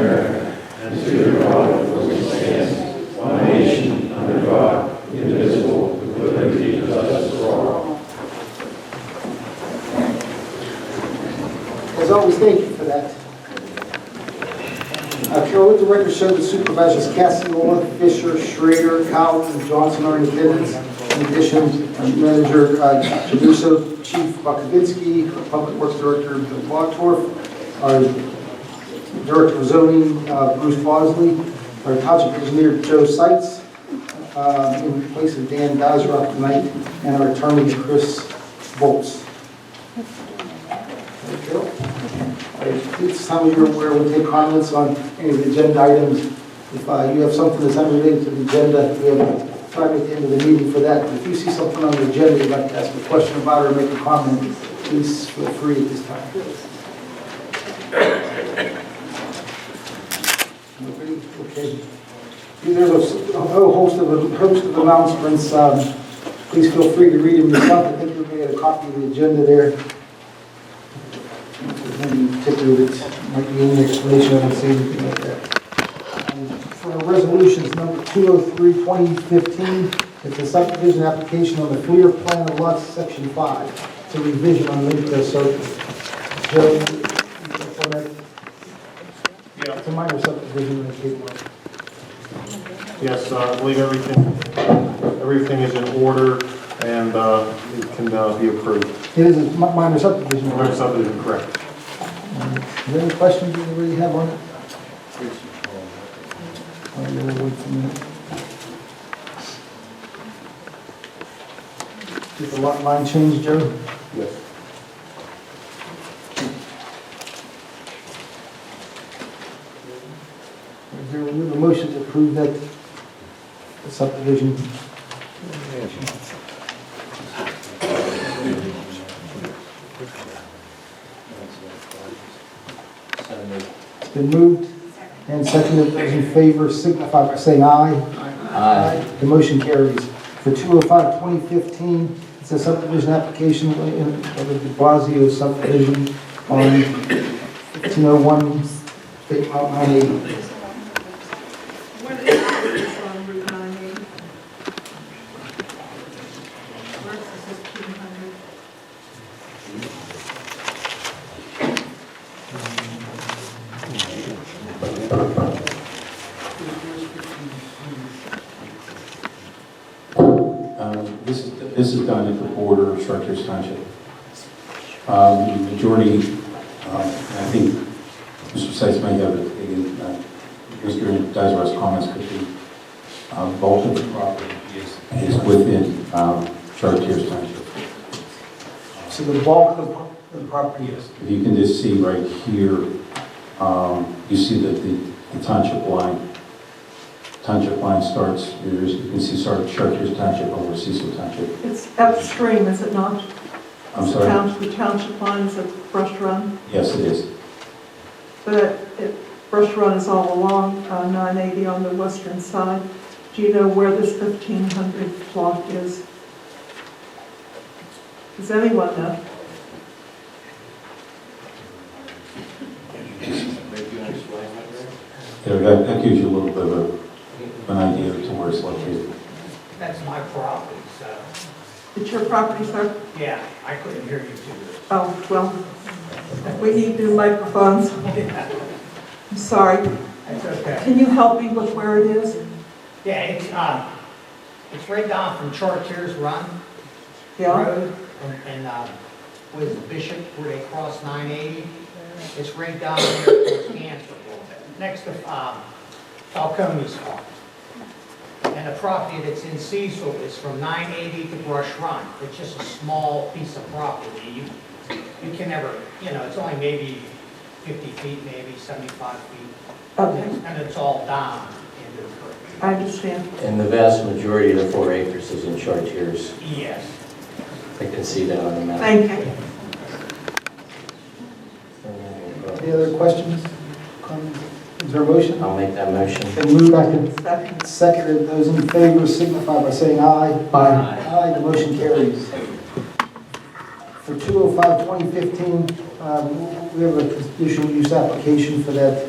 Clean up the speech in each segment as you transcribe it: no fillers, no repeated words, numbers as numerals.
America, and to the republic for which it stands, one nation, under God, indivisible, with liberty and justice for all. As always, thank you for that. Carol, let the record show that Supervisors Cecil, Fisher, Schrader, Cowell, and Johnson are in attendance. In addition, Manager Jaduso, Chief Bukovinsky, Public Works Director Bill Bogtorf, our Director of Zoning Bruce Bosley, our Township Engineer Joe Seitz, in place of Dan Dazarov tonight, and our Attorney Chris Volz. This time of year where we'll take comments on any of the agenda items. If you have something that's unrelated to the agenda, we have time at the end of the meeting for that. But if you see something on the agenda you'd like to ask a question about or make a comment, please feel free at this time. Nobody? Okay. There's a whole host of announcements. Please feel free to read them yourself. I think everybody had a copy of the agenda there. Any particular that might be any explanation, I don't see anything like that. For our resolutions, number 203, 2015, it's a subdivision application on the Fleeher Plan of lots, section 5. It's a revision on Lakeville Circle. Joe, yeah. It's a minor subdivision in the paperwork. Yes, I believe everything is in order and it can be approved. It is a minor subdivision. Minor subdivision, correct. Is there any questions you already have on it? Did the lot line change, Joe? Yes. Is there a motion to approve that subdivision? It's been moved and seconded. Those in favor signify by saying aye. Aye. The motion carries. For 205-2015, it's a subdivision application of the de Blasio subdivision on 1501 State Route 980. What is this on Route 980? Where's the 1500? This is done at the border of Chartiers Township. The majority, I think Mr. Seitz may have it, Mr. Dazar's comments could be, bulk of the property is within Chartiers Township. So the bulk of the property is. If you can just see right here, you see that the township line starts, you can see Chartiers Township over Cecil Township. It's upstream, is it not? I'm sorry? The township line is at Brush Run, Yes, it is. but Brush Run is all along 980 on the western side. Do you know where this 1500 block is? Does anyone know? That gives you a little bit of an idea to where it's located. That's my property, so, It's your property, sir? yeah, I couldn't hear you too good. Oh, well, we need new microphones. I'm sorry. That's okay. Can you help me with where it is? Yeah, it's right down from Chartiers Run Yeah? Road, and with Bishop, where they cross 980. It's right down there towards Hansford a little bit, next to Falcone's farm. And the property that's in Cecil is from 980 to Brush Run. It's just a small piece of property. You can never, it's only maybe 50 feet, maybe 75 feet. Okay, And it's all down into the creek. I understand. And the vast majority of the 4 acres is in Chartiers. Yes. I can see that on the map. Thank you. Any other questions? Comments? Is there a motion? I'll make that motion. Then move back to Second. second. Those in favor signify by saying aye. Aye. Aye, the motion carries. For 205-2015, we have a conditional use application for that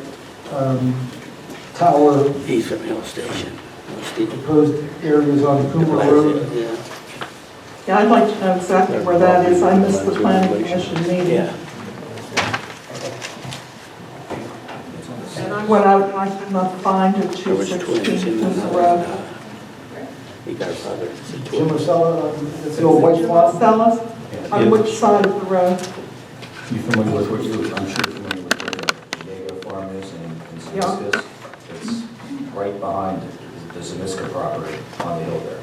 tower Eastern Hill Station. proposed areas on Coomer Road. Yeah. Yeah, I'd like to know exactly where that is. I missed the planning commission meeting. Yeah. What I would like to not find at There was twins 216 in Coomer the Road. He got a brother. It's a Jim twin. Marcella, that's the old white Jim farm. Marcellus? On Yeah. which side of the road? You familiar with what you, I'm sure you're familiar with where The Diego Farm is in Yeah. Zemiscus. It's right behind the Zemiska property on the hill there.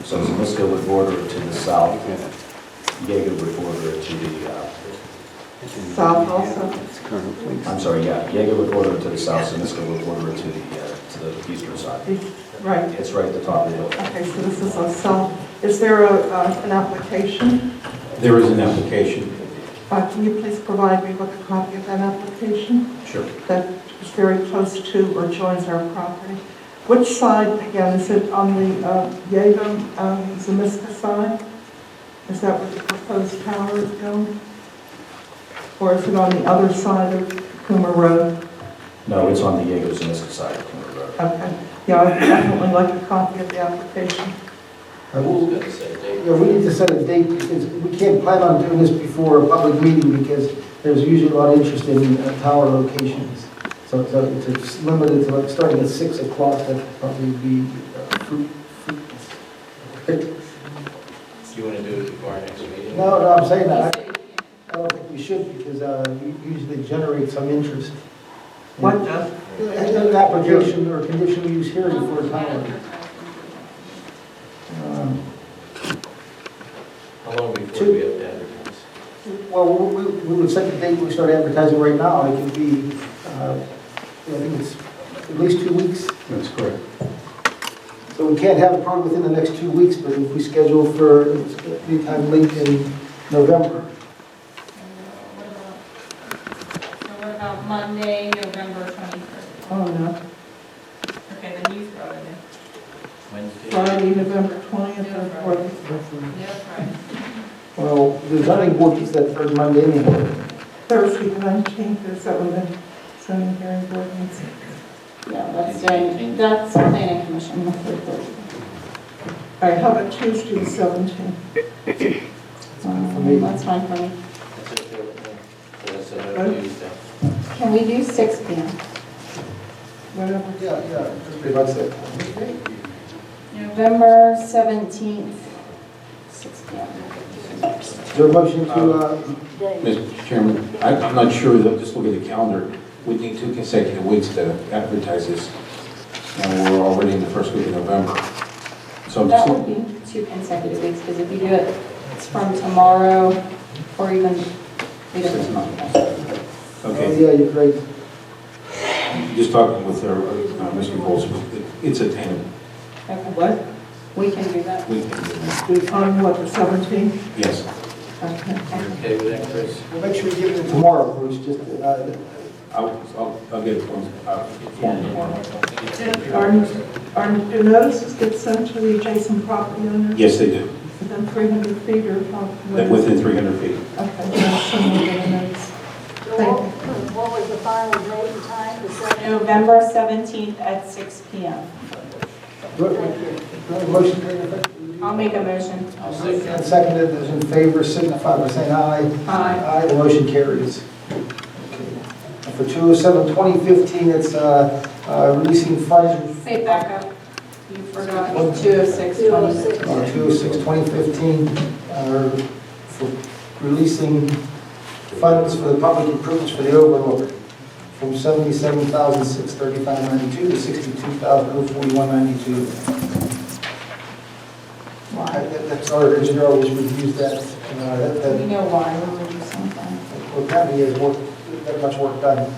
So Zemiska would border it to the south. Diego would border it to the, South also? It's currently. I'm sorry, yeah, Diego would border it to the south, Zemiska would border it to the eastern side. Right. It's right at the top of the hill. Okay, so this is a south. Is there an application? There is an application. Can you please provide me with a copy of that application? Sure. That is very close to or joins our property. Which side, again, is it on the Yago, Zemiska side? Is that where the proposed tower is going? Or is it on the other side of Coomer Road? No, it's on the Diego Zemiska side of Coomer Road. Okay. Yeah, I'd definitely like a copy of the application. Yeah, we need to set a date because we can't plan on doing this before a public meeting because there's usually a lot of interest in tower locations. So it's limited to like starting at 6 o'clock, that probably be fruitless. Do you want to do it before our next meeting? No, I'm saying that. I don't think we should because we usually generate some interest. What does? An application or conditional use hearing for a tower. How long before we have to advertise? Well, we would set the date we start advertising right now. It could be, I think it's at least 2 weeks. That's correct. So we can't have it probably within the next 2 weeks, but if we schedule for any time late in November. What about Monday, November 21st? Oh, no. Okay, then you throw it in. Wednesday? Friday, November 20th or 4th. Yeah, that's right. Well, the zoning board is that third Monday anyway. Thursday, the 19th, is that when the zoning hearing board meets? Yeah, that's planning commission. All right, how about Tuesday, the 17th? For me. That's fine for me. That's okay with me. So that's another Tuesday. Can we do 6 p.m.? Whatever. Yeah, that's pretty much it. November 17th, 6 p.m. Is there a motion to, Mr. Chairman, I'm not sure, that just look at the calendar, we need 2 consecutive weeks to advertise this, and we're already in the first week of November. So I'm That just, would be 2 consecutive weeks, because if you do it from tomorrow, or even later this month. oh okay, yeah, you're great. just talking with Mr. Bowles, it's attainable. Okay. What? We can do that. We can do that. On what, the 17th? Yes. Okay. You okay with that, Chris? We'll make sure we give it tomorrow, Bruce, just, I'll get it from, Do notices get sent to the adjacent property owners? yes, they do. Within 300 feet or how? They're within 300 feet. Okay, that's similar to the notice. Thank you. What was the final date and time? The 7th? November 17th at 6 p.m. Motion to that effect? I'll make a motion. I'll second. And seconded, those in favor signify by saying aye. Aye. Aye, the motion carries. And for 207-2015, it's releasing funds, Say back up. You forgot 206. 206-2015, for releasing funds for the public improvements for the overlook from $77,635.92 to $62,041.92. Why? That's our engineer always reviews that. We know why, we'll do something. Well, apparently he has work, that much work done.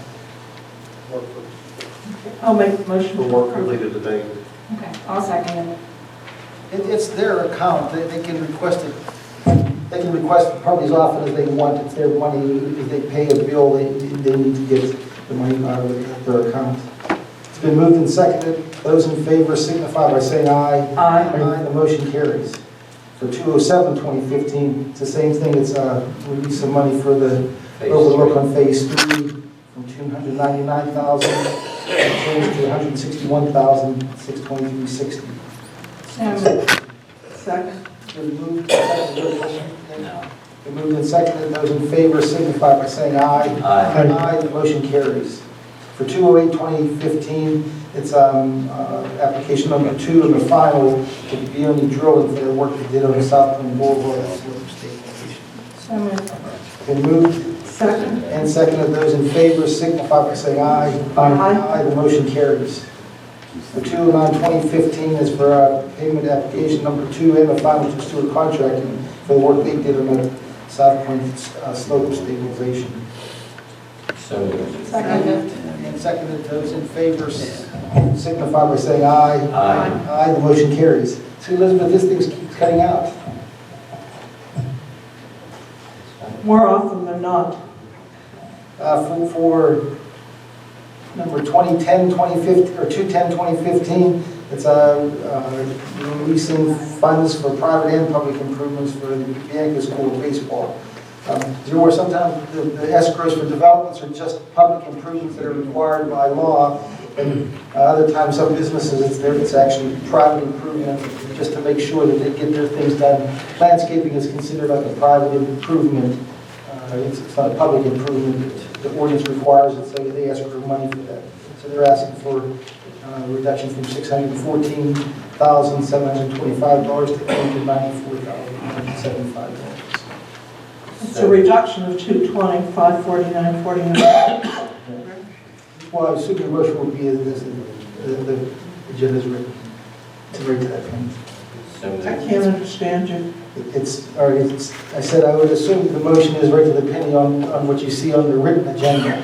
I'll make the motion For to work approve. completed today. Okay, I'll second it. It's their account, they can request it, they can request the parties as often as they want, it's their money, if they pay a bill, they need to get the money out of their account. It's been moved and seconded, those in favor signify by saying aye. Aye. Aye, the motion carries. For 207-2015, it's the same thing, it's release of money for the overlook on phase 3 from $1,299,000, changed to $161,623.60. So moved. Second. Been moved, and seconded. Those in favor signify by saying aye. Aye. Aye, the motion carries. For 208-2015, it's application number 2 and the final to be on the drilling for the work they did on the South Point Boulevard. So moved. Been moved Second. and seconded. Those in favor signify by saying aye. Aye. The motion carries. For 209-2015 is for payment application number 2 and the final to Stewart Contracting for the work they did on the South Point slope stabilization. So moved. Second. And seconded. Those in favor signify by saying aye. Aye. Aye, the motion carries. See, Elizabeth, this thing keeps cutting out. More often than not. For number 2010-2015, or 210-2015, it's releasing funds for private and public improvements for the Bianca School of Baseball. There were sometimes the escrows for developments are just public improvements that are required by law, and other times some businesses it's actually private improvement just to make sure that they get their things done. Landscaping is considered like a private improvement. It's not a public improvement. The ordinance requires it, so they ask for money for that. So they're asking for a reduction from $614,725 to $894,175. It's a reduction of 220, 549.49. Well, I assume your motion will be as the agenda is written, to rate to that point. So I moved. can't understand you. I said I would assume the motion is right to the penny on what you see on the written agenda.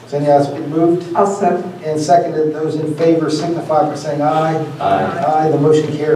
Has any else been moved I'll second. and seconded? Those in favor signify by saying aye. Aye. Aye, the motion carries.